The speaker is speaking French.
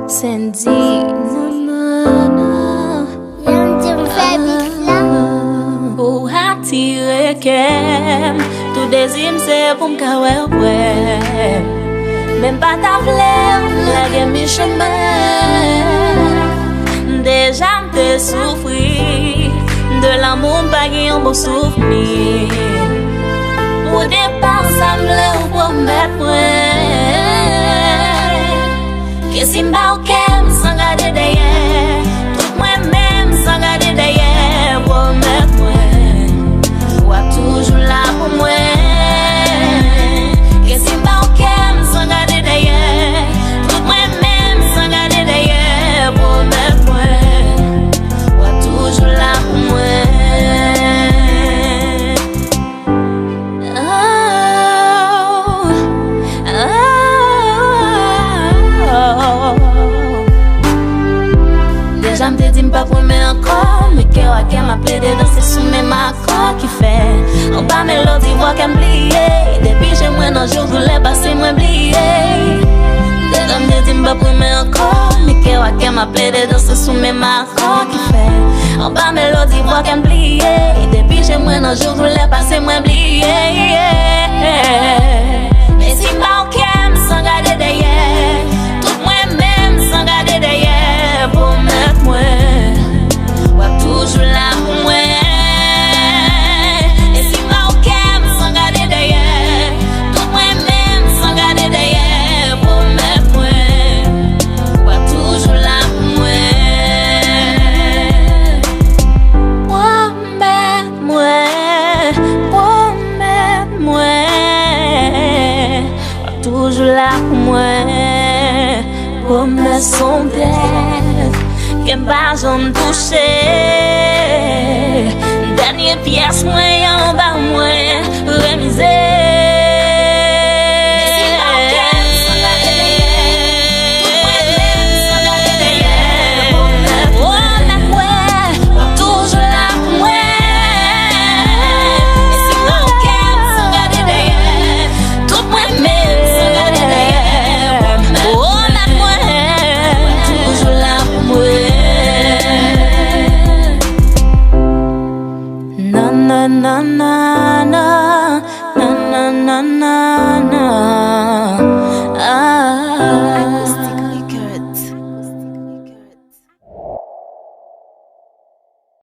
Sandy, nanana. L'homme du fait là. Pour attirer qu'aime, tout désir c'est pour m'kawe ouais. Même pas ta fleur, la gueule mi chemin. Déjà m'te souffrir, de l'amour pas un beau souvenir. Au départ ça me promettre que si m'ba ok, sans garder derrière. Tout moi-même sans garder derrière. Promets-moi, sois toujours là pour moi. Que si m'ba ok, sans garder derrière. Tout moi-même sans garder derrière. Promets-moi, sois toujours là pour moi. Déjà m'te dit m'pas promets encore, mais cœur à qu'elle m'a plaidé danser sous mes accords qui fait. En bas mélodie voix qu'elle m'oublier. Depuis j'ai moins un jour voulais passer moins oublier. Déjà m'te dit m'pas promets encore, mais cœur à qu'elle m'a plaidé danser sous mes accords qui fait. En bas mélodie voix qu'elle m'oublier. Depuis j'ai moins un jour voulais passer moins oublier. Mais si m'pas ok, sans garder derrière. Tout moi-même sans garder derrière. Promets-moi, ouais, toujours là pour moi. Et si m'pas ok, sans garder derrière. Tout moi-même sans garder derrière. Promets-moi, ouais, toujours là pour moi. Promets-moi, promets-moi, ouais, toujours là pour moi. Promets son père, qu'elle va jamais toucher. Dernière pièce, moi, en bas, moi, remisée. Na na na na na na na na na.